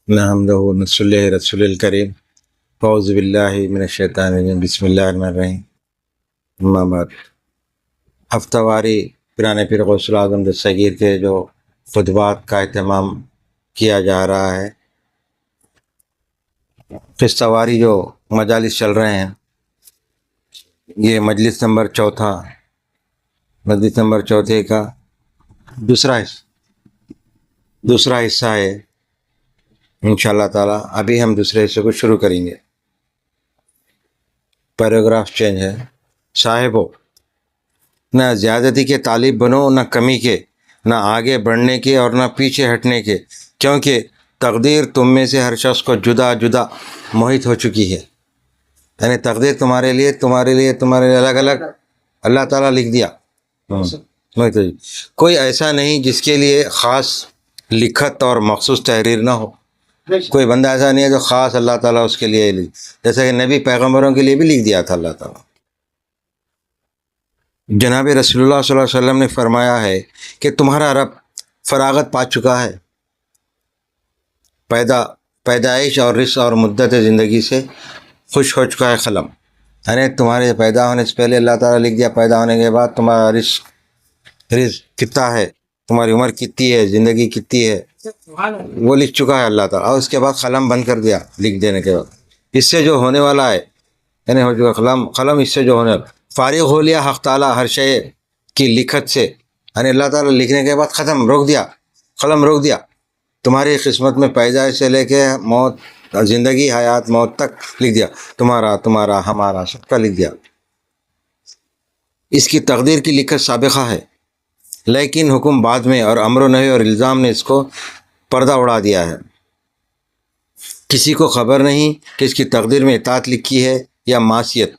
نحمدہ ونصلی علی رسول الکریم اعوذ باللہ من الشیطان الرجیم بسم اللہ الرحمن الرحیم اما بعد ہفتہ واری پیران پیر غوث الاعظم دستگیر کے جو خطبات کا اہتمام کیا جا رہا ہے، قسط واری جو مجالس چل رہے ہیں، یہ مجلس نمبر چوتھے کا دوسرا حصہ ہے انشاءاللہ تعالی۔ ابھی ہم دوسرے حصے کو شروع کریں گے۔ پیراگراف چینج ہے۔ صاحبو، نہ زیادتی کے طالب بنو، نہ کمی کے، نہ آگے بڑھنے کے اور نہ پیچھے ہٹنے کے، کیونکہ تقدیر تم میں سے ہر شخص کو جدا جدا محیط ہو چکی ہے۔ یعنی تقدیر تمہارے لیے الگ الگ اللہ تعالیٰ لکھ دیا۔ کوئی ایسا نہیں جس کے لیے خاص لکھت اور مخصوص تحریر نہ ہو۔ کوئی بندہ ایسا نہیں ہے جو خاص اللہ تعالیٰ اس کے لیے جیسا کہ نبی پیغمبروں کے لیے بھی لکھ دیا تھا اللہ تعالیٰ۔ جناب رسول اللہ صلی اللہ علیہ وسلم نے فرمایا ہے کہ تمہارا رب فراغت پا چکا ہے، پیدائش اور رزق اور مدت زندگی سے خوش ہو چکا ہے قلم۔ یعنی تمہارے پیدا ہونے سے پہلے اللہ تعالیٰ لکھ دیا، پیدا ہونے کے بعد تمہارا رزق کتنا ہے، تمہاری عمر کتنی ہے، زندگی کتنی ہے، وہ لکھ چکا ہے اللہ تعالیٰ۔ اور اس کے بعد قلم بند کر دیا لکھ دینے کے بعد۔ اس سے جو ہونے والا ہے، یعنی ہو چکا قلم اس سے جو ہونے والا، فارغ ہو لیا حق تعالیٰ ہر شے کی لکھت سے۔ یعنی اللہ تعالیٰ لکھنے کے بعد ختم، روک دیا، قلم روک دیا۔ تمہاری قسمت میں پیدائش سے لے کے موت، زندگی، حیات، موت تک لکھ دیا، تمہارا ہمارا سب کا لکھ دیا۔ اس کی تقدیر کی لکھت سابقہ ہے، لیکن حکم بعد میں، اور امر و نہی اور الزام نے اس کو پردہ اڑا دیا ہے۔ کسی کو خبر نہیں کہ اس کی تقدیر میں اطاعت لکھی ہے یا معصیت۔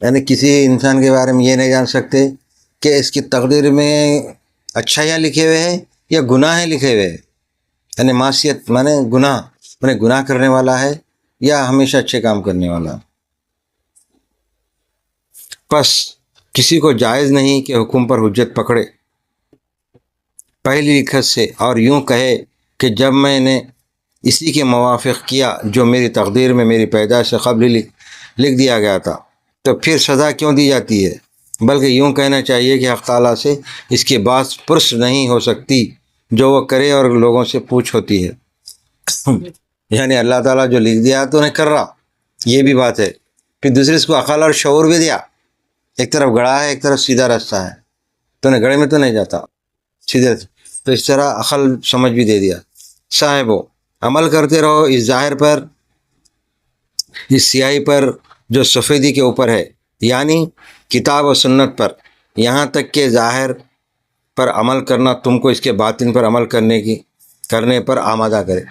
یعنی کسی انسان کے بارے میں یہ نہیں جان سکتے کہ اس کی تقدیر میں اچھائیاں لکھے ہوئے ہیں یا گناہ لکھے ہوئے ہیں۔ یعنی معصیت مانے گناہ کرنے والا ہے یا ہمیشہ اچھے کام کرنے والا۔ پس کسی کو جائز نہیں کہ حکم پر حجت پکڑے پہلی لکھت سے، اور یوں کہے کہ جب میں نے اسی کے موافق کیا جو میری تقدیر میں میری پیدائش سے قبل لکھ دیا گیا تھا، تو پھر سزا کیوں دی جاتی ہے؟ بلکہ یوں کہنا چاہیے کہ حق تعالیٰ سے اس کی بات پرس نہیں ہو سکتی جو وہ کرے، اور لوگوں سے پوچھ ہوتی ہے۔ یعنی اللہ تعالیٰ جو لکھ دیا تو نہیں کر رہا، یہ بھی بات ہے۔ پھر دوسرے اس کو عقل اور شعور بھی دیا، ایک طرف گڑھا ہے ایک طرف سیدھا راستہ ہے، تو نے گڑھے میں تو نہیں جاتا سیدھے، تو اس طرح عقل سمجھ بھی دے دیا۔ صاحبو، عمل کرتے رہو اس ظاہر پر، اس سیاہی پر جو سفیدی کے اوپر ہے، یعنی کتاب و سنت پر، یہاں تک کہ ظاہر پر عمل کرنا تم کو اس کے باطن پر عمل کرنے پر آمادہ کرے۔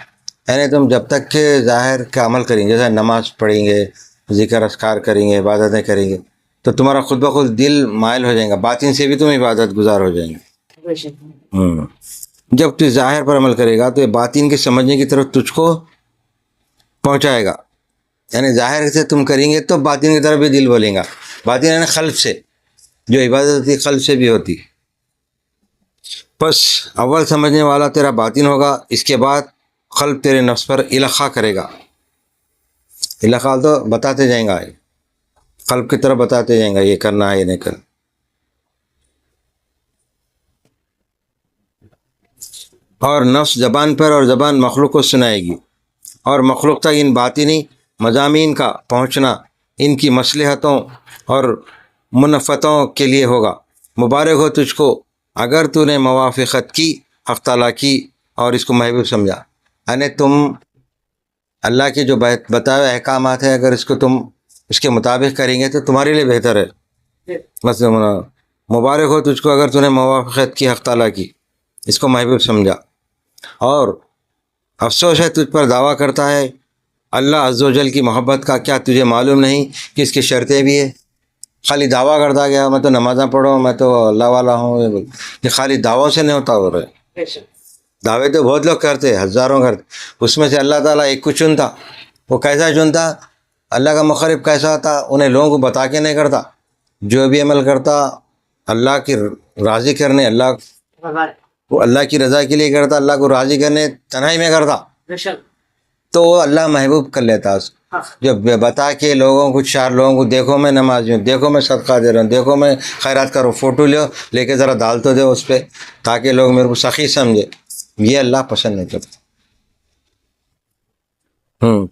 یعنی تم جب تک کہ ظاہر کا عمل کریں گے، جیسے نماز پڑھیں گے، ذکر اذکار کریں گے، عبادتیں کریں گے، تو تمہارا خود بخود دل مائل ہو جائے گا، باطن سے بھی تم عبادت گزار ہو جائیں گے۔ جب تو ظاہر پر عمل کرے گا تو یہ باطن کے سمجھنے کی طرف تجھ کو پہنچائے گا۔ یعنی ظاہر سے تم کریں گے تو باطن کی طرف بھی دل بولیں گا۔ باطن یعنی قلب سے، جو عبادت ہوتی ہے قلب سے بھی ہوتی۔ پس اول سمجھنے والا تیرا باطن ہوگا، اس کے بعد قلب تیرے نفس پر القاء کرے گا۔ القاء تو بتاتے جائیں گا، قلب کی طرف بتاتے جائیں گا یہ کرنا ہے یہ نہیں کرنا۔ اور نفس زبان پر اور زبان مخلوق کو سنائے گی، اور مخلوق تک ان باطنی مضامین کا پہنچنا ان کی مصلحتوں اور منفتوں کے لیے ہوگا۔ مبارک ہو تجھ کو اگر تو نے موافقت کی حق تعالیٰ کی اور اس کو محبوب سمجھا۔ یعنی تم اللہ کے جو بتائے ہوئے احکامات ہیں، اگر اس کو تم اس کے مطابق کریں گے تو تمہارے لیے بہتر ہے۔ بس مبارک ہو تجھ کو اگر تو نے موافقت کی حق تعالیٰ کی، اس کو محبوب سمجھا۔ اور افسوس ہے تجھ پر دعویٰ کرتا ہے اللہ عز و جل کی محبت کا، کیا تجھے معلوم نہیں کہ اس کی شرطیں بھی ہے؟ خالی دعویٰ کرتا گیا میں تو نمازاں پڑھوں، میں تو اللہ والا ہوں، یہ خالی دعووں سے نہیں ہوتا ہو رہے۔ دعوے تو بہت لوگ کرتے، ہزاروں کرتے، اس میں سے اللہ تعالیٰ ایک کو چنتا۔ وہ کیسا چنتا؟ اللہ کا مقرب کیسا ہوتا انہیں لوگوں کو بتا کے نہیں کرتا، جو بھی عمل کرتا اللہ کی راضی کرنے، اللہ وہ اللہ کی رضا کے لیے کرتا، اللہ کو راضی کرنے تنہائی میں کرتا، بے شک. تو وہ اللہ محبوب کر لیتا اس کو. ہاں. جو بتا کے لوگوں کو، چار لوگوں کو، دیکھو میں نمازی ہوں، دیکھو میں صدقہ دے رہا ہوں، دیکھو میں خیرات کرو، فوٹو لے کے ذرا ڈال تو دے اس پہ تاکہ لوگ میرے کو سخی سمجھے، یہ اللہ پسند نہیں کرتا.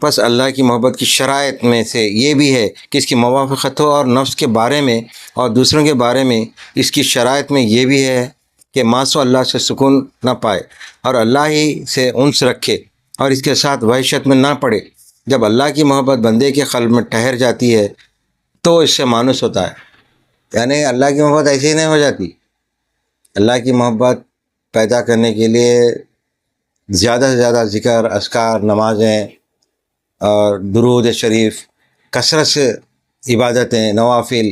بس اللہ کی محبت کی شرائط میں سے یہ بھی ہے کہ اس کی موافقت ہو، اور نفس کے بارے میں اور دوسروں کے بارے میں اس کی شرائط میں یہ بھی ہے کہ ماسو اللہ سے سکون نہ پائے اور اللہ ہی سے انس رکھے اور اس کے ساتھ وحشت میں نہ پڑے. جب اللہ کی محبت بندے کے قلب میں ٹھہر جاتی ہے تو اس سے مانوس ہوتا ہے. یعنی اللہ کی محبت ایسی ہی نہیں ہو جاتی. اللہ کی محبت پیدا کرنے کے لیے زیادہ سے زیادہ ذکر، اذکار، نمازیں اور درود شریف، کثرت سے عبادتیں، نوافل،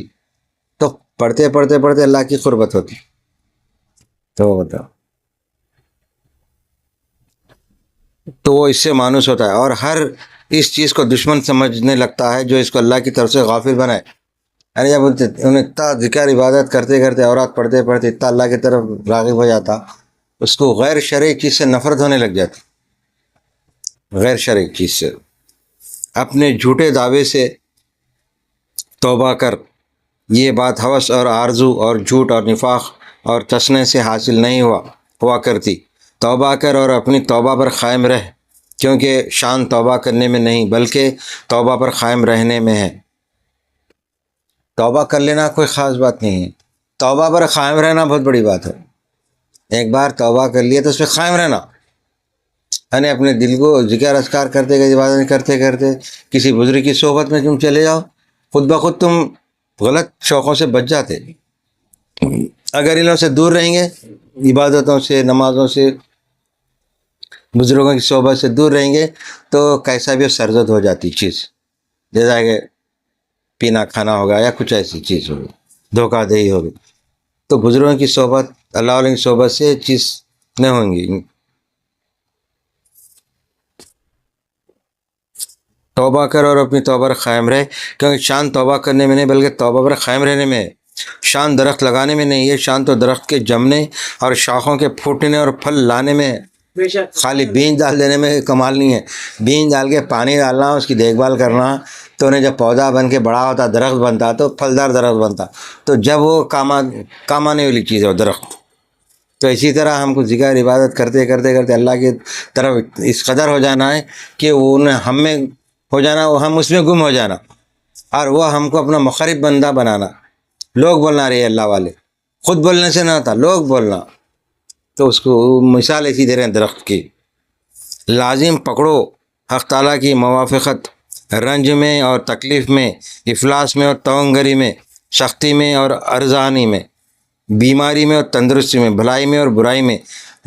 تو پڑھتے پڑھتے پڑھتے اللہ کی قربت ہوتی. تو بتاؤ، تو وہ اس سے مانوس ہوتا ہے اور ہر اس چیز کو دشمن سمجھنے لگتا ہے جو اس کو اللہ کی طرف سے غافل بنائے. یعنی جب انہیں اتنا ذکر عبادت کرتے کرتے، اورات پڑھتے پڑھتے اتنا اللہ کی طرف راغب ہو جاتا، اس کو غیر شرعی چیز سے نفرت ہونے لگ جاتی. غیر شرعی چیز سے، اپنے جھوٹے دعوے سے توبہ کر. یہ بات ہوس اور آرزو اور جھوٹ اور نفاق اور تسنے سے حاصل نہیں ہوا کرتی. توبہ کر اور اپنی توبہ پر قائم رہ، کیونکہ شان توبہ کرنے میں نہیں بلکہ توبہ پر قائم رہنے میں ہے. توبہ کر لینا کوئی خاص بات نہیں ہے، توبہ پر قائم رہنا بہت بڑی بات ہے. ایک بار توبہ کر لیے تو اس پہ قائم رہنا، یعنی اپنے دل کو ذکر اذکار کرتے گئے، عبادت کرتے کرتے کسی بزرگ کی صحبت میں تم چلے جاؤ، خود بخود تم غلط شوقوں سے بچ جاتے. اگر ان لوگوں سے دور رہیں گے، عبادتوں سے، نمازوں سے، بزرگوں کی صحبت سے دور رہیں گے تو کیسا بھی سرزد ہو جاتی چیز، جیسا کہ پینا کھانا ہوگا یا کچھ ایسی چیز ہوگی، دھوکہ دہی ہوگی. تو بزرگوں کی صحبت، اللہ علیہ کی صحبت سے چیز نہیں ہوں گی. توبہ کر اور اپنی توبہ پر قائم رہے، کیونکہ شان توبہ کرنے میں نہیں بلکہ توبہ پر قائم رہنے میں ہے. شان درخت لگانے میں نہیں ہے، شان تو درخت کے جمنے اور شاخوں کے پھوٹنے اور پھل لانے میں ہے. بے شک. خالی بیج ڈال دینے میں کمال نہیں ہے. بیج ڈال کے پانی ڈالنا، اس کی دیکھ بھال کرنا، تو انہیں جب پودا بن کے بڑا ہوتا، درخت بنتا، تو پھلدار درخت بنتا. تو جب وہ کام آنے والی چیز ہے وہ درخت. تو اسی طرح ہم کو ذکر عبادت کرتے کرتے کرتے اللہ کی طرف اس قدر ہو جانا ہے کہ وہ ہم میں ہو جانا، وہ ہم اس میں گم ہو جانا، اور وہ ہم کو اپنا مخرب بندہ بنانا. لوگ بولنا رہے اللہ والے، خود بولنے سے نہ ہوتا، لوگ بولنا. تو اس کو مثال ایسی دے رہے ہیں درخت کی. لازم پکڑو حق تعالیٰ کی موافقت، رنج میں اور تکلیف میں، افلاس میں اور توانگری میں، سختی میں اور ارزانی میں، بیماری میں اور تندرستی میں، بھلائی میں اور برائی میں،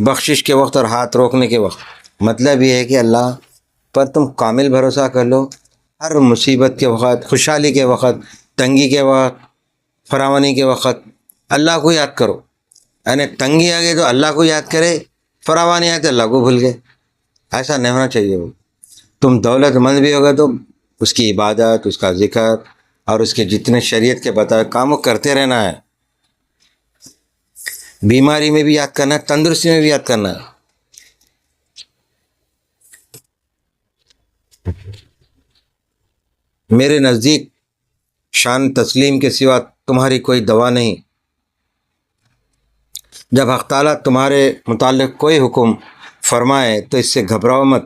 بخشش کے وقت اور ہاتھ روکنے کے وقت. مطلب یہ ہے کہ اللہ پر تم کامل بھروسہ کر لو. ہر مصیبت کے وقت، خوشحالی کے وقت، تنگی کے وقت، فراوانی کے وقت اللہ کو یاد کرو. یعنی تنگی آ گئی تو اللہ کو یاد کرے، فراوانی آئے تو اللہ کو بھول گئے. ایسا نہیں ہونا چاہیے. وہ تم دولت مند بھی ہوگا تو اس کی عبادت، اس کا ذکر اور اس کے جتنے شریعت کے بتائے کام وہ کرتے رہنا ہے. بیماری میں بھی یاد کرنا ہے، تندرستی میں بھی یاد کرنا ہے. میرے نزدیک شان تسلیم کے سوا تمہاری کوئی دوا نہیں. جب حق تعالیٰ تمہارے متعلق کوئی حکم فرمائے تو اس سے گھبراؤ مت،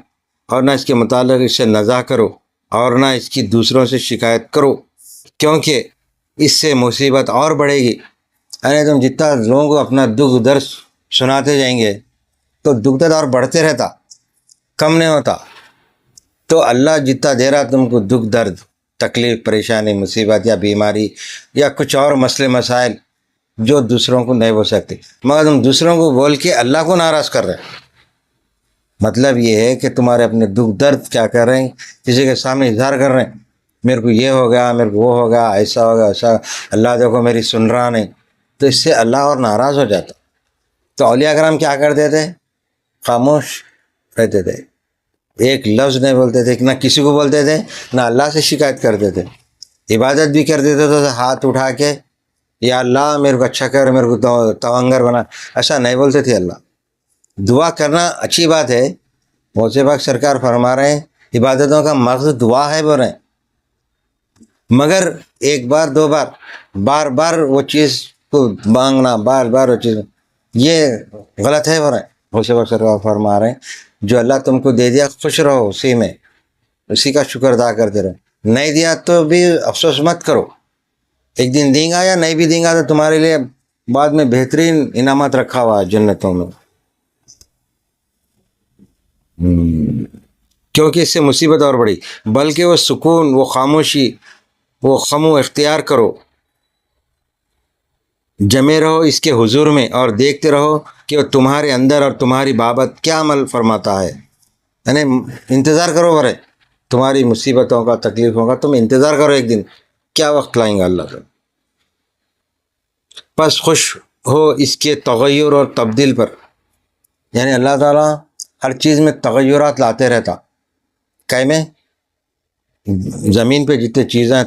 اور نہ اس کے متعلق اس سے نزاع کرو، اور نہ اس کی دوسروں سے شکایت کرو، کیونکہ اس سے مصیبت اور بڑھے گی. یعنی تم جتنا لوگوں کو اپنا دکھ درد سناتے جائیں گے تو دکھ درد اور بڑھتے رہتا، کم نہیں ہوتا. تو اللہ جتنا دے رہا تم کو دکھ درد، تکلیف، پریشانی، مصیبت یا بیماری یا کچھ اور مسئلے مسائل جو دوسروں کو نہیں بول سکتے، مگر تم دوسروں کو بول کے اللہ کو ناراض کر رہے ہیں. مطلب یہ ہے کہ تمہارے اپنے دکھ درد کیا کر رہے ہیں، کسی کے سامنے اظہار کر رہے ہیں، میرے کو یہ ہو گیا، میرے کو وہ ہو گیا، ایسا ہو گیا، ایسا، اللہ دیکھو میری سن رہا نہیں. تو اس سے اللہ اور ناراض ہو جاتا. تو اولیاء کرام کیا کرتے تھے؟ خاموش رہتے تھے، ایک لفظ نہیں بولتے تھے، نہ کسی کو بولتے تھے، نہ اللہ سے شکایت کرتے تھے. عبادت بھی کرتے تھے تو ہاتھ اٹھا کے یا اللہ میرے کو اچھا کر، میرے کو توانگر بنا، ایسا نہیں بولتے تھے اللہ. دعا کرنا اچھی بات ہے، غوث پاک سرکار فرما رہے ہیں عبادتوں کا مقصد دعا ہے بول رہے ہیں، مگر ایک بار دو بار بار بار وہ چیز کو مانگنا، بار بار وہ چیز، یہ غلط ہے بول رہے ہیں۔ غوث پاک سرکار فرما رہے ہیں جو اللہ تم کو دے دیا خوش رہو اسی میں، اسی کا شکر ادا کرتے رہو، نہیں دیا تو بھی افسوس مت کرو، ایک دن دیں گا یا نہیں بھی دیں گا تو تمہارے لیے بعد میں بہترین انعامات رکھا ہوا ہے جنتوں میں۔ کیونکہ اس سے مصیبت اور بڑی، بلکہ وہ سکون، وہ خاموشی، وہ خمو اختیار کرو، جمے رہو اس کے حضور میں اور دیکھتے رہو کہ وہ تمہارے اندر اور تمہاری بابت کیا عمل فرماتا ہے۔ یعنی انتظار کرو برے تمہاری مصیبتوں کا، تکلیفوں کا، تم انتظار کرو ایک دن کیا وقت لائیں گا اللہ سے۔ بس خوش ہو اس کے تغیر اور تبدیل پر، یعنی اللہ تعالیٰ ہر چیز میں تغیرات لاتے رہتا، کئی میں زمین پہ جتنے چیزیں ہیں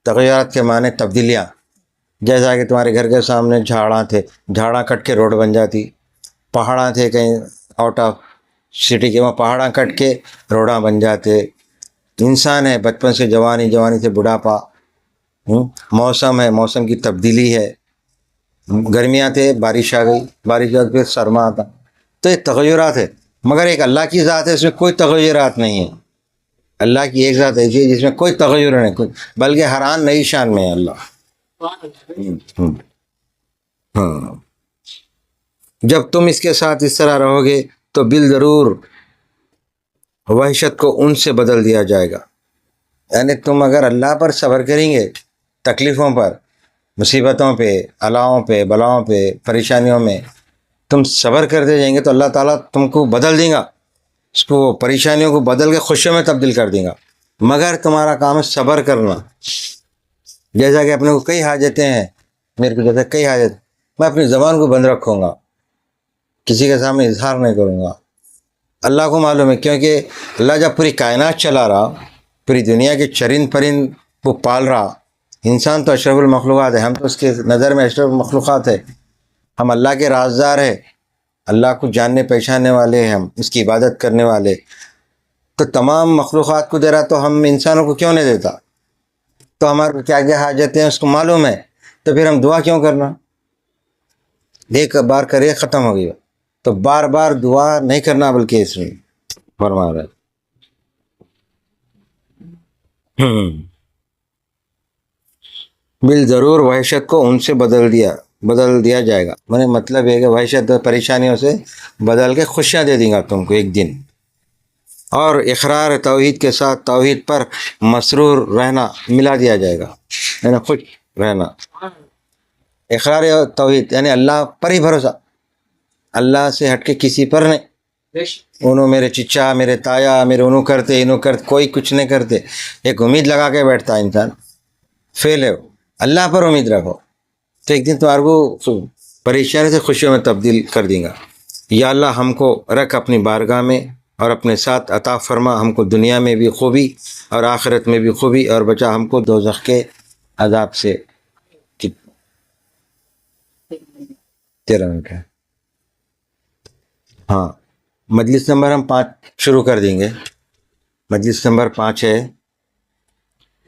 تغیرات کے معنی تبدیلیاں، جیسا کہ تمہارے گھر کے سامنے جھاڑاں تھے، جھاڑاں کٹ کے روڈ بن جاتی، پہاڑاں تھے کہیں آؤٹ آف سٹی کے، وہاں پہاڑاں کٹ کے روڈاں بن جاتے، انسان ہے بچپن سے جوانی، جوانی سے بڑھاپا، موسم ہے، موسم کی تبدیلی ہے، گرمیاں تھے بارش آ گئی، بارش آ پھر سرما آتا، تو یہ تغیرات ہے، مگر ایک اللہ کی ذات ہے اس میں کوئی تغیرات نہیں ہے۔ اللہ کی ایک ذات ایسی ہے جس میں کوئی تغیر نہیں، کوئی، بلکہ ہر آن نئی شان میں ہے اللہ۔ ہاں، جب تم اس کے ساتھ اس طرح رہو گے تو بالضرور وحشت کو ان سے بدل دیا جائے گا، یعنی تم اگر اللہ پر صبر کریں گے، تکلیفوں پر، مصیبتوں پہ، الاؤں پہ، بلاؤں پہ، پریشانیوں میں تم صبر کرتے جائیں گے تو اللہ تعالیٰ تم کو بدل دیں گا، اس کو پریشانیوں کو بدل کے خوشیوں میں تبدیل کر دیں گا، مگر تمہارا کام ہے صبر کرنا۔ جیسا کہ اپنے کو کئی حاجتیں ہیں، میرے کو جیسا کئی حاجت، میں اپنی زبان کو بند رکھوں گا، کسی کے سامنے اظہار نہیں کروں گا، اللہ کو معلوم ہے، کیونکہ اللہ جب پوری کائنات چلا رہا، پوری دنیا کے چرند پرند کو پال رہا، انسان تو اشرف المخلوقات ہے، ہم تو اس کے نظر میں اشرف المخلوقات ہے، ہم اللہ کے رازدار ہیں، اللہ کو جاننے پہچاننے والے ہیں، ہم اس کی عبادت کرنے والے، تو تمام مخلوقات کو دے رہا تو ہم انسانوں کو کیوں نہیں دیتا؟ تو ہمارے کیا کیا حاجتیں ہیں اس کو معلوم ہے، تو پھر ہم دعا کیوں کرنا؟ ایک بار کرے ختم ہو گئی، تو بار بار دعا نہیں کرنا، بلکہ اس میں فرما رہا ہے بالضرور وحشت کو ان سے بدل دیا جائے گا، میں نے مطلب ہے کہ وحشت پریشانیوں سے بدل کے خوشیاں دے دیں گا تم کو ایک دن، اور اقرار توحید کے ساتھ توحید پر مسرور رہنا ملا دیا جائے گا، یعنی خوش رہنا، اقرار توحید یعنی اللہ پر ہی بھروسہ، اللہ سے ہٹ کے کسی پر نہیں، انہوں میرے چچا، میرے تایا، میرے انہوں کرتے، انہوں کرتے، کوئی کچھ نہیں کرتے، ایک امید لگا کے بیٹھتا ہے انسان، فیل ہے، اللہ پر امید رکھو تو ایک دن تمہارے کو پریشانی سے خوشیوں میں تبدیل کر دیں گا۔ یا اللہ ہم کو رکھ اپنی بارگاہ میں اور اپنے ساتھ عطا فرما ہم کو دنیا میں بھی خوبی اور آخرت میں بھی خوبی، اور بچا ہم کو دوزخ کے عذاب سے۔ 13 منٹ ہے، ہاں، مجلس نمبر ہم 5 شروع کر دیں گے، مجلس نمبر 5 ہے،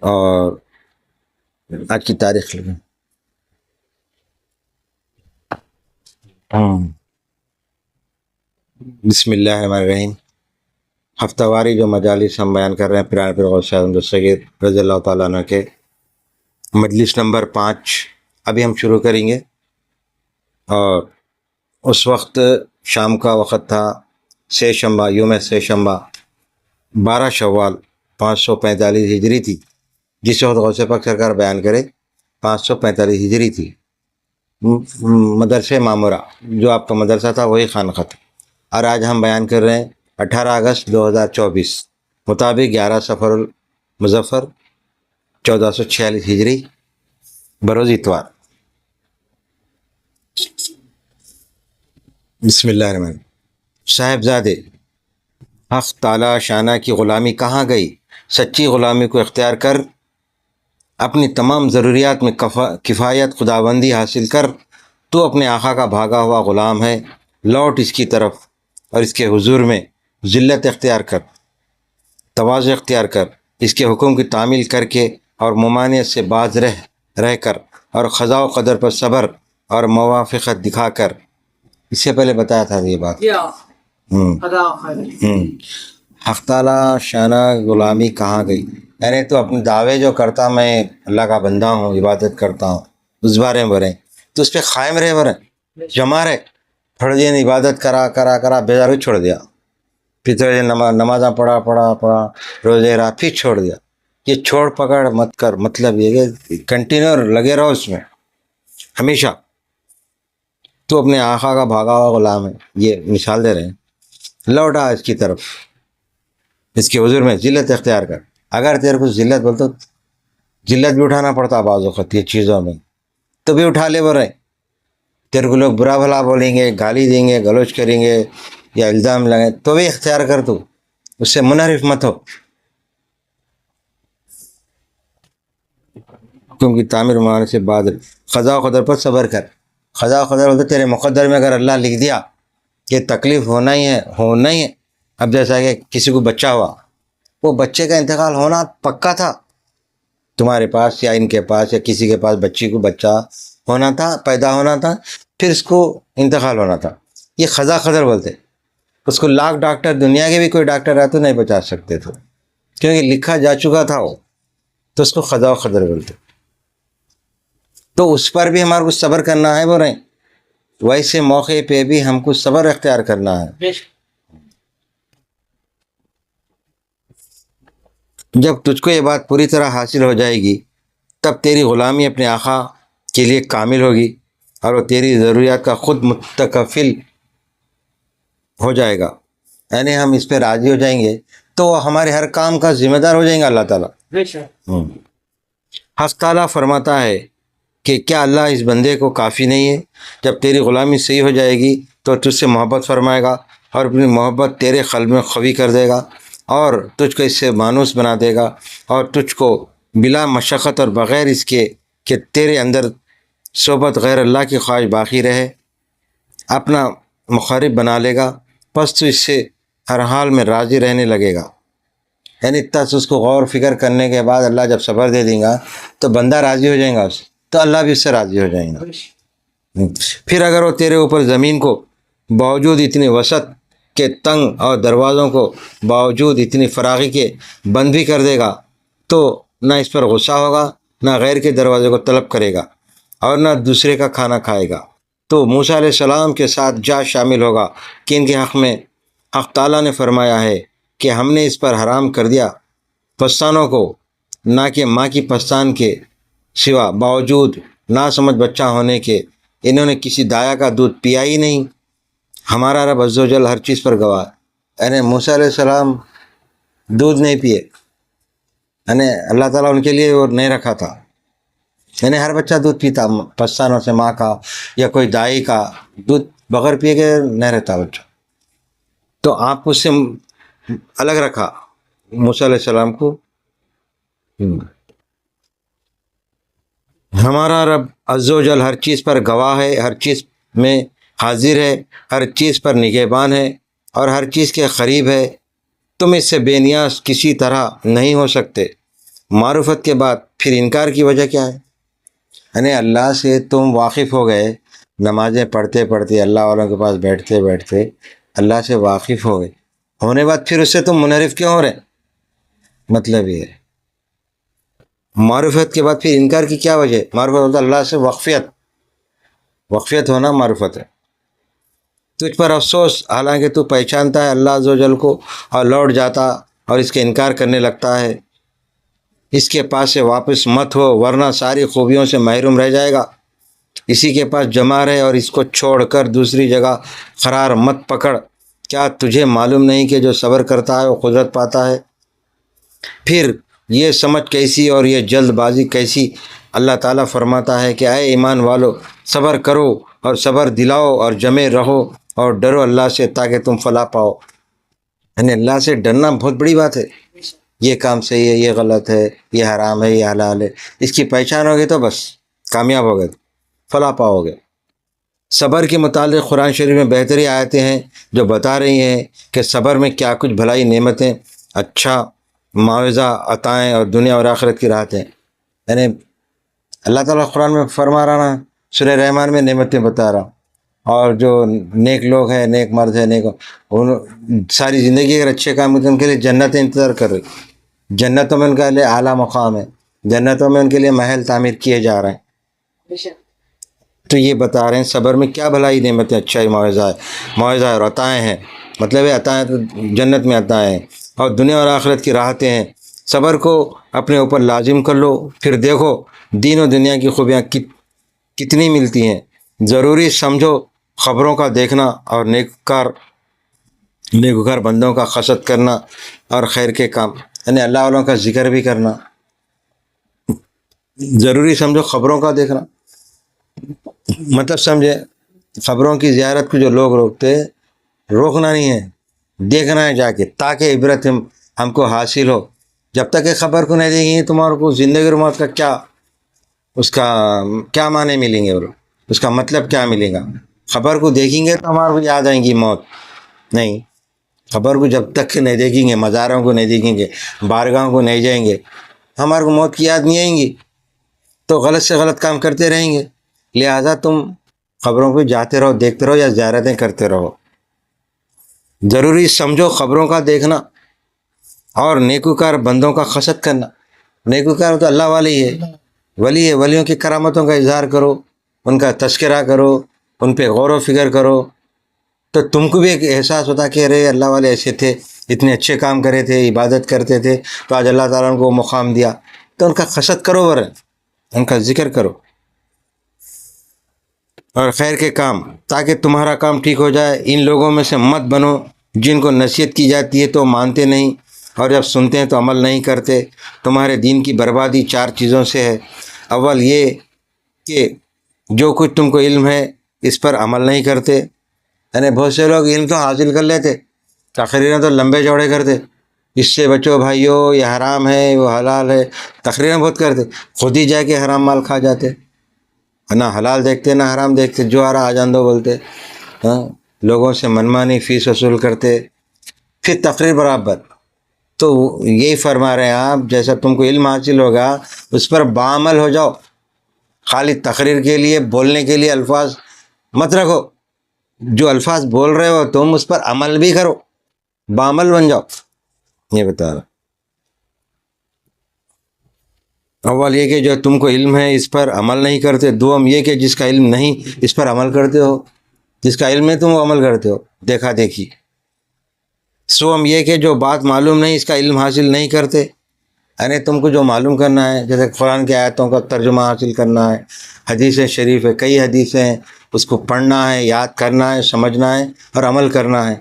اور آج کی تاریخ لگیں، بسم اللہ الرحمن الرحیم۔ ہفتہ واری جو مجالس ہم بیان کر رہے ہیں پیران پیر غوث اعظم دستگیر رضی اللہ تعالیٰ عنہ کے، مجلس نمبر 5 ابھی ہم شروع کریں گے، اور اس وقت شام کا وقت تھا، سے شنبہ، یوم سے شنبہ 12 شوال 545 ہجری تھی، جس وقت غوث پاک سرکار بیان کرے 545 ہجری تھی، مدرسہ معمورہ جو آپ کا مدرسہ تھا وہی خانقاہ تھا، اور آج ہم بیان کر رہے ہیں 18 اگست 2024 مطابق 11 صفر المظفر 1446 ہجری بروز اتوار۔ بسم اللہ الرحمن الرحیم۔ صاحبزادے، حق تعالی شانہ کی غلامی کہاں گئی؟ سچی غلامی کو اختیار کر اپنی تمام ضروریات میں کفایت خداوندی حاصل کر، تو اپنے آقا کا بھاگا ہوا غلام ہے، لوٹ اس کی طرف اور اس کے حضور میں ذلت اختیار کر، تواضع اختیار کر، اس کے حکم کی تعمیل کر کے اور ممانعت سے باز رہ کر اور قضاء و قدر پر صبر اور موافقت دکھا کر. اس سے پہلے بتایا تھا یہ بات. حق تعالیٰ شانہ غلامی کہاں گئی؟ یعنی تو اپنے دعوے جو کرتا میں اللہ کا بندہ ہوں، عبادت کرتا ہوں، اس بارے میں برے تو اس پہ قائم رہے، برے جمع رہے. تھوڑے دن عبادت کرا بیدار چھوڑ دیا، پھر تھوڑے دن نمازاں پڑھا روزے رہا، پھر چھوڑ دیا. یہ چھوڑ پکڑ مت کر، مطلب یہ کہ کنٹینیو لگے رہو اس میں ہمیشہ. تو اپنے آقا کا بھاگا ہوا غلام ہے، یہ مثال دے رہے ہیں. لوٹا اس کی طرف، اس کے حضور میں ذلت اختیار کر. اگر تیرے کو ذلت بولتے ذلت بھی اٹھانا پڑتا بعض وقت یہ چیزوں میں، تو بھی اٹھا لے. برے تیرے کو لوگ برا بھلا بولیں گے، گالی دیں گے، گلوچ کریں گے یا الزام لگیں، تو بھی اختیار کر. تو اس سے منحرف مت ہو. حکم کی تعمیر ماننے سے بعد قضاء و قدر پر صبر کر. قضاء و قدر بولتے تیرے مقدر میں اگر اللہ لکھ دیا کہ تکلیف ہونا ہی ہے. اب جیسا کہ کسی کو بچہ ہوا، وہ بچے کا انتقال ہونا پکا تھا، تمہارے پاس یا ان کے پاس یا کسی کے پاس بچی کو بچہ ہونا تھا، پیدا ہونا تھا، پھر اس کو انتقال ہونا تھا. یہ قضاء قدر بولتے. اس کو لاکھ ڈاکٹر دنیا کے بھی کوئی ڈاکٹر رہتے نہیں بچا سکتے تھے، کیونکہ لکھا جا چکا تھا وہ. تو اس کو قضاء قدر بولتے. تو اس پر بھی ہمارے کو صبر کرنا ہے. بول رہے ہیں ویسے موقع پہ بھی ہم کو صبر اختیار کرنا ہے. جب تجھ کو یہ بات پوری طرح حاصل ہو جائے گی تب تیری غلامی اپنے آقا کے لیے کامل ہوگی اور وہ تیری ضروریات کا خود متکفل ہو جائے گا. یعنی ہم اس پہ راضی ہو جائیں گے تو وہ ہمارے ہر کام کا ذمہ دار ہو جائیں گا اللہ تعالیٰ. حق تعالیٰ فرماتا ہے کہ کیا اللہ اس بندے کو کافی نہیں ہے؟ جب تیری غلامی صحیح ہو جائے گی تو تجھ سے محبت فرمائے گا اور اپنی محبت تیرے قلب میں قوی کر دے گا اور تجھ کو اس سے مانوس بنا دے گا اور تجھ کو بلا مشقت اور بغیر اس کے کہ تیرے اندر صحبت غیر اللہ کی خواہش باقی رہے اپنا مقرب بنا لے گا. پس تو اس سے ہر حال میں راضی رہنے لگے گا. یعنی تس اس کو غور فکر کرنے کے بعد اللہ جب صبر دے دیں گا تو بندہ راضی ہو جائے گا اس سے، تو اللہ بھی اس سے راضی ہو جائیں گا. پھر اگر وہ تیرے اوپر زمین کو باوجود اتنی وسعت کے تنگ اور دروازوں کو باوجود اتنی فراغی کے بند بھی کر دے گا تو نہ اس پر غصہ ہوگا، نہ غیر کے دروازے کو طلب کرے گا اور نہ دوسرے کا کھانا کھائے گا. تو موسیٰ علیہ السلام کے ساتھ جا شامل ہوگا کہ ان کے حق میں حق تعالیٰ نے فرمایا ہے کہ ہم نے اس پر حرام کر دیا پستانوں کو، نہ کہ ماں کی پستان کے سوا، باوجود ناسمجھ بچہ ہونے کے انہوں نے کسی دایا کا دودھ پیا ہی نہیں. ہمارا رب عز و جل ہر چیز پر گواہ. یعنی موسیٰ علیہ السلام دودھ نہیں پیے، یعنی اللہ تعالیٰ ان کے لیے وہ نہیں رکھا تھا. یعنی ہر بچہ دودھ پیتا پستانوں سے، ماں کا یا کوئی دائی کا دودھ بغیر پیے کے نہیں رہتا بچہ. تو آپ اس سے الگ رکھا موسیٰ علیہ السلام کو. ہمارا رب عز و جل ہر چیز پر گواہ ہے، ہر چیز میں حاضر ہے، ہر چیز پر نگہبان ہے اور ہر چیز کے قریب ہے. تم اس سے بے نیاز کسی طرح نہیں ہو سکتے. معرفت کے بعد پھر انکار کی وجہ کیا ہے؟ یعنی اللہ سے تم واقف ہو گئے، نمازیں پڑھتے پڑھتے اللہ والوں کے پاس بیٹھتے بیٹھتے اللہ سے واقف ہو گئے، ہونے بعد پھر اس سے تم منحرف کیوں ہو رہے؟ مطلب یہ ہے معرفت کے بعد پھر انکار کی کیا وجہ؟ معرفت ہوتا ہے اللہ سے وقفیت ہونا معرفت ہے. تجھ پر افسوس حالانکہ تو پہچانتا ہے اللہ عز و جل کو اور لوٹ جاتا اور اس کے انکار کرنے لگتا ہے. اس کے پاس سے واپس مت ہو ورنہ ساری خوبیوں سے محروم رہ جائے گا. اسی کے پاس جمع رہے اور اس کو چھوڑ کر دوسری جگہ قرار مت پکڑ. کیا تجھے معلوم نہیں کہ جو صبر کرتا ہے وہ قدرت پاتا ہے؟ پھر یہ سمجھ کیسی اور یہ جلد بازی کیسی؟ اللہ تعالیٰ فرماتا ہے کہ اے ایمان والو صبر کرو اور صبر دلاؤ اور جمے رہو اور ڈرو اللہ سے تاکہ تم فلاح پاؤ. یعنی اللہ سے ڈرنا بہت بڑی بات ہے. یہ کام صحیح ہے، یہ غلط ہے، یہ حرام ہے، یہ حلال ہے، اس کی پہچان ہوگی تو بس کامیاب ہو گئے، فلاح پاؤ گے. صبر کے متعلق قرآن شریف میں بہتری آیتیں ہیں جو بتا رہی ہیں کہ صبر میں کیا کچھ بھلائی نعمتیں، اچھا معاوضہ، عطائیں اور دنیا اور آخرت کی راحتیں۔ یعنی اللہ تعالیٰ قرآن میں فرما رہا نا، سورہ رحمان میں نعمتیں بتا رہا، اور جو نیک لوگ ہیں، نیک مرد ہیں، نیک ان ساری زندگی اگر اچھے کام کرتے ہیں ان کے لیے جنتیں انتظار کر رہی، جنتوں میں ان کے لیے اعلیٰ مقام ہے، جنتوں میں ان کے لیے محل تعمیر کیے جا رہے ہیں۔ تو یہ بتا رہے ہیں صبر میں کیا بھلائی نعمتیں، اچھائی، معاوضہ اور عطائیں ہیں، مطلب ہے عطائیں تو جنت میں عطائیں ہیں، اور دنیا اور آخرت کی راحتیں ہیں۔ صبر کو اپنے اوپر لازم کر لو، پھر دیکھو دین و دنیا کی خوبیاں کتنی ملتی ہیں۔ ضروری سمجھو خبروں کا دیکھنا اور نیکوکار بندوں کا خشت کرنا اور خیر کے کام، یعنی اللہ والوں کا ذکر بھی کرنا۔ ضروری سمجھو خبروں کا دیکھنا، مطلب سمجھے خبروں کی زیارت کو جو لوگ روکتے، روکنا نہیں ہے، دیکھنا ہے جا کے، تاکہ عبرت ہم کو حاصل ہو۔ جب تک کہ خبر کو نہیں دیکھیں گے تمہارے کو زندگی اور موت کا کیا معنی ملیں گے، اور اس کا مطلب کیا ملے گا؟ خبر کو دیکھیں گے تو ہمارے کو یاد آئیں گی موت؟ نہیں، خبر کو جب تک نہیں دیکھیں گے، مزاروں کو نہیں دیکھیں گے، بارگاہوں کو نہیں جائیں گے، ہمارے کو موت کی یاد نہیں آئیں گی، تو غلط سے غلط کام کرتے رہیں گے۔ لہٰذا تم خبروں کو جاتے رہو، دیکھتے رہو یا زیارتیں کرتے رہو۔ ضروری سمجھو خبروں کا دیکھنا اور نیکوکار بندوں کا خشت کرنا۔ نیکوکار تو اللہ والے ہی ہے، ولی ہے، ولیوں کی کرامتوں کا اظہار کرو، ان کا تذکرہ کرو، ان پہ غور و فکر کرو، تو تم کو بھی ایک احساس ہوتا کہ ارے اللہ والے ایسے تھے، اتنے اچھے کام کرے تھے، عبادت کرتے تھے، تو آج اللہ تعالیٰ ان کو مقام دیا، تو ان کا خشت کرو، ور ان کا ذکر کرو اور خیر کے کام، تاکہ تمہارا کام ٹھیک ہو جائے۔ ان لوگوں میں سے مت بنو جن کو نصیحت کی جاتی ہے تو مانتے نہیں، اور جب سنتے ہیں تو عمل نہیں کرتے۔ تمہارے دین کی بربادی 4 چیزوں سے ہے۔ اول یہ کہ جو کچھ تم کو علم ہے اس پر عمل نہیں کرتے، یعنی بہت سے لوگ علم تو حاصل کر لیتے، تقریریں تو لمبے چوڑے کرتے، اس سے بچو بھائیو، یہ حرام ہے، وہ حلال ہے، تقریریں بہت کرتے، خود ہی جا کے حرام مال کھا جاتے، نہ حلال دیکھتے نہ حرام دیکھتے، جو آ رہا آ جان دو بولتے، لوگوں سے منمانی فیس وصول کرتے، پھر تقریر برابر۔ تو یہی فرما رہے ہیں آپ، جیسا تم کو علم حاصل ہوگا اس پر بعمل ہو جاؤ، خالی تقریر کے لیے، بولنے کے لیے الفاظ مت رکھو، جو الفاظ بول رہے ہو تم اس پر عمل بھی کرو، بعمل بن جاؤ، یہ بتا رہا۔ اول یہ کہ جو تم کو علم ہے اس پر عمل نہیں کرتے، دوم یہ کہ جس کا علم نہیں اس پر عمل کرتے ہو، جس کا علم ہے تم وہ عمل کرتے ہو، دیکھا دیکھی۔ سوم یہ کہ جو بات معلوم نہیں اس کا علم حاصل نہیں کرتے، یعنی تم کو جو معلوم کرنا ہے، جیسے قرآن کی آیتوں کا ترجمہ حاصل کرنا ہے، حدیث شریف ہے، کئی حدیثیں ہیں، اس کو پڑھنا ہے، یاد کرنا ہے، سمجھنا ہے اور عمل کرنا ہے۔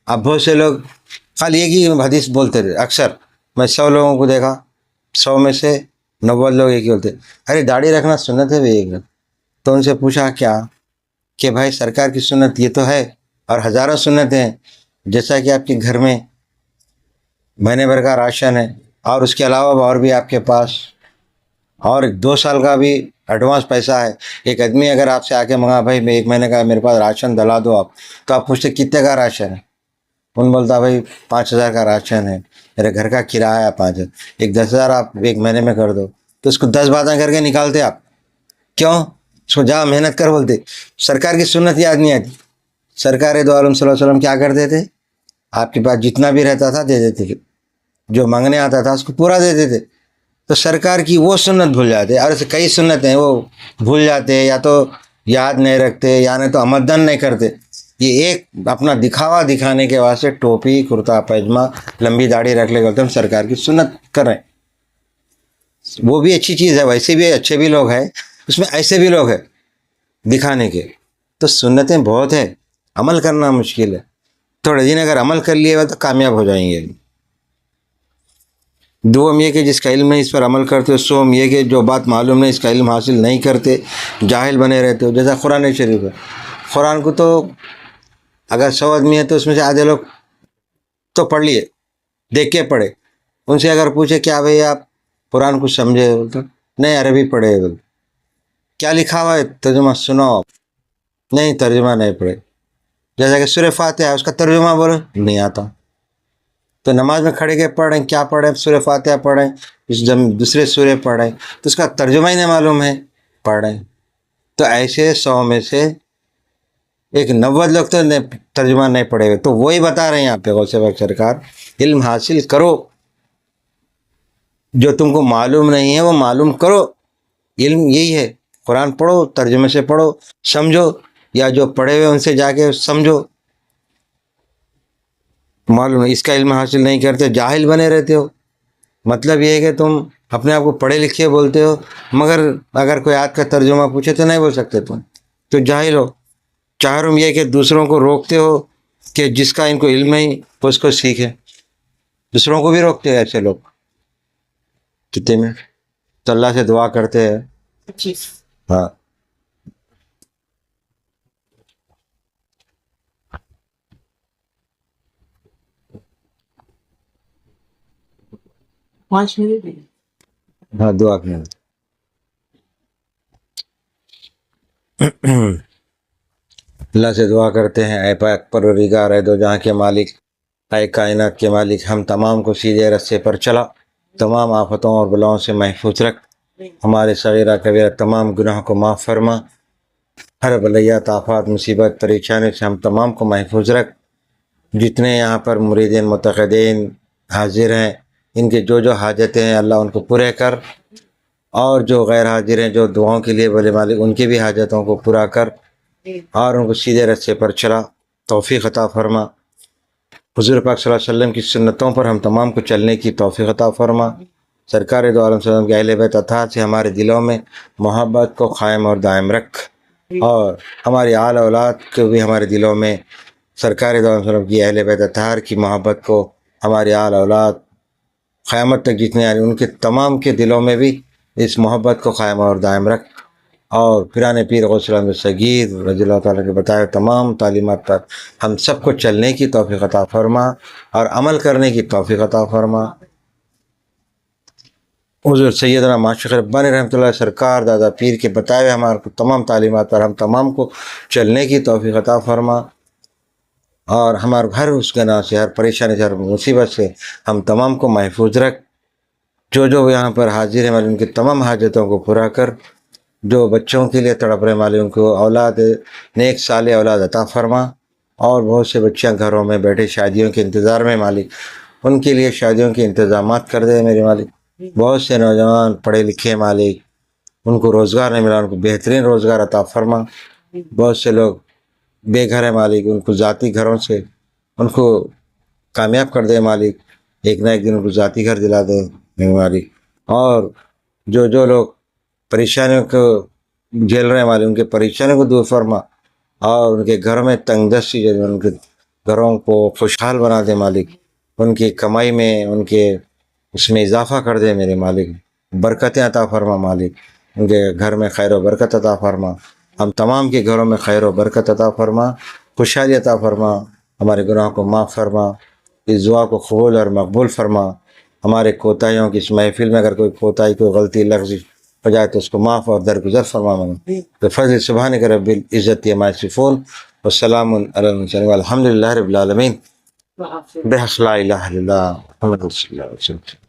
اب بہت سے لوگ خالی ایک ہی حدیث بولتے تھے، اکثر میں 100 لوگوں کو دیکھا، 100 میں سے 90 لوگ ایک ہی بولتے، ارے داڑھی رکھنا سنت ہے بھی ایک۔ تو ان سے پوچھا کیا، کہ بھائی سرکار کی سنت یہ تو ہے، اور ہزاروں سنتیں ہیں، جیسا کہ آپ کے گھر میں مہینے بھر کا راشن ہے، اور اس کے علاوہ اور بھی آپ کے پاس، اور 2 سال کا بھی ایڈوانس پیسہ ہے۔ ایک آدمی اگر آپ سے آ کے منگا بھائی میں 1 مہینے کا میرے پاس راشن دلا دو آپ، تو آپ پوچھتے کتنے کا راشن ہے، ان بولتا بھائی 5,000 کا راشن ہے، میرے گھر کا کرایہ 5,000، ایک 10,000 آپ 1 مہینے میں کر دو، تو اس کو 10 باتیں کر کے نکالتے آپ، کیوں؟ اس کو جا محنت کر بولتے۔ سرکار کی سنت یاد نہیں آتی۔ سرکار دو عالم صلی اللہ علیہ وسلم کیا کرتے تھے، آپ کے پاس جتنا بھی رہتا تھا دے دیتے تھے، جو مانگنے آتا تھا اس کو پورا دے دیتے تھے۔ تو سرکار کی وہ سنت بھول جاتے، اور ایسے کئی سنتیں ہیں وہ بھول جاتے، یا تو یاد نہیں رکھتے، یا نہیں تو عمدن نہیں کرتے۔ یہ ایک اپنا دکھاوا دکھانے کے واسطے ٹوپی، کرتا پاجامہ، لمبی داڑھی رکھ لے گا، ہم سرکار کی سنت کر رہے ہیں۔ وہ بھی اچھی چیز ہے، ویسے بھی اچھے بھی لوگ ہیں، اس میں ایسے بھی لوگ ہیں دکھانے کے۔ تو سنتیں بہت ہیں، عمل کرنا مشکل ہے، تھوڑے دن اگر عمل کر لیے تو کامیاب ہو جائیں گے۔ دوم یہ کہ جس کا علم نہیں اس پر عمل کرتے ہو۔ سوم یہ کہ جو بات معلوم نہیں اس کا علم حاصل نہیں کرتے، جاہل بنے رہتے ہو۔ جیسا قرآن شریف ہے، قرآن کو تو اگر 100 آدمی ہے تو اس میں سے آدھے لوگ تو پڑھ لیے، دیکھ کے پڑھے، ان سے اگر پوچھے کیا بھائی آپ قرآن کو سمجھے، بولتے نہیں عربی پڑھے، کیا لکھا ہوا ہے ترجمہ سناؤ، نہیں ترجمہ نہیں پڑھے. جیسا کہ سورہ فاتحہ ہے اس کا ترجمہ بولو نہیں آتا. تو نماز میں کھڑے کے پڑھیں کیا پڑھیں, سورہ فاتحہ پڑھیں, جب دوسرے سورے پڑھیں تو اس کا ترجمہ ہی نہیں معلوم ہے پڑھیں. تو ایسے 100 میں سے ایک 90 لوگ تو ترجمہ نہیں پڑھے ہوئے. تو وہی بتا رہے ہیں یہاں پہ غوث پاک سرکار, علم حاصل کرو, جو تم کو معلوم نہیں ہے وہ معلوم کرو. علم یہی ہے, قرآن پڑھو, ترجمے سے پڑھو, سمجھو, یا جو پڑھے ہوئے ان سے جا کے سمجھو. معلوم ہے اس کا علم حاصل نہیں کرتے, جاہل بنے رہتے ہو. مطلب یہ ہے کہ تم اپنے آپ کو پڑھے لکھے بولتے ہو, مگر اگر کوئی آیت کا ترجمہ پوچھے تو نہیں بول سکتے تم, تو جاہل ہو. چاروں یہ کہ دوسروں کو روکتے ہو کہ جس کا ان کو علم نہیں وہ اس کو سیکھے, دوسروں کو بھی روکتے ہیں ایسے لوگ. کتنے میں تو اللہ سے دعا کرتے ہیں. ہاں ہاں دعا کریں. اللہ سے دعا کرتے ہیں, اے پاک پروردگار, اے دو جہاں کے مالک, اے کائنات کے مالک, ہم تمام کو سیدھے رستے پر چلا, تمام آفتوں اور بلاؤں سے محفوظ رکھ, ہمارے صغیرہ کبیرہ تمام گناہوں کو معاف فرما, ہر بلیات آفات مصیبت پریشانی سے ہم تمام کو محفوظ رکھ. جتنے یہاں پر مریدین متقدین حاضر ہیں ان کے جو حاجتیں ہیں اللہ ان کو پورے کر, اور جو غیر حاضر ہیں جو دعاؤں کے لیے بولے مالک ان کی بھی حاجتوں کو پورا کر, اور ان کو سیدھے رستے پر چلا توفیق عطا فرما. حضور پاک صلی اللہ علیہ وسلم کی سنتوں پر ہم تمام کو چلنے کی توفیق عطا فرما. سرکار دو عالم صلی اللہ علیہ وسلم کے اہل بیت اطہار سے ہمارے دلوں میں محبت کو قائم اور دائم رکھ, اور ہماری آل اولاد کو بھی ہمارے دلوں میں سرکار دو عالم صلی اللہ علیہ وسلم کی اہل بیت اطہار کی محبت کو ہماری آل اولاد قیامت تک جتنے آ رہے ان کے تمام کے دلوں میں بھی اس محبت کو قائم اور دائم رکھ. اور پیران پیر غوث العظم صغیر رضی اللہ تعالیٰ کے بتائے تمام تعلیمات پر ہم سب کو چلنے کی توفیق عطا فرما اور عمل کرنے کی توفیق عطا فرما. حضور سیدنا معشوق ربانی رحمۃ اللہ سرکار دادا پیر کے بتائے ہمارے کو تمام تعلیمات پر ہم تمام کو چلنے کی توفیق عطا فرما, اور ہمارے ہر اس گناہ سے, ہر پریشانی سے, ہر مصیبت سے ہم تمام کو محفوظ رکھ. جو یہاں پر حاضر ہیں مالک ان کی تمام حاجتوں کو پورا کر. جو بچوں کے لیے تڑپ رہے مالک ان کو اولاد نیک صالح اولاد عطا فرما, اور بہت سے بچیاں گھروں میں بیٹھے شادیوں کے انتظار میں مالک ان کے لیے شادیوں کے انتظامات کر دے میرے مالک. بہت سے نوجوان پڑھے لکھے مالک ان کو روزگار نہیں ملا, ان کو بہترین روزگار عطا فرما. بہت سے لوگ بے گھر ہے مالک ان کو ذاتی گھروں سے ان کو کامیاب کر دے مالک, ایک نہ ایک دن ان کو ذاتی گھر دلا دے مالک. اور جو لوگ پریشانیوں کو جھیل رہے ہیں مالک ان کے پریشانیوں کو دور فرما, اور ان کے گھروں میں تنگ دستی ان کے گھروں کو خوشحال بنا دے مالک. ان کی کمائی میں ان کے اس میں اضافہ کر دے میرے مالک, برکتیں عطا فرما مالک. ان کے گھر میں خیر و برکت عطا فرما, ہم تمام کے گھروں میں خیر و برکت عطا فرما, خوشحالی عطا فرما, ہمارے گناہوں کو معاف فرما, اس دعا کو قبول اور مقبول فرما. ہمارے کوتاہیوں کی اس محفل میں اگر کوئی کوتاہی کوئی غلطی لفظ ہو جائے تو اس کو معاف اور درگزر فرما. بفضل سبحانک رب العزت عما یصفون والسلام علی المرسلین والحمد للہ رب العالمین. بحق لا الہ الا اللہ محمد رسول اللہ.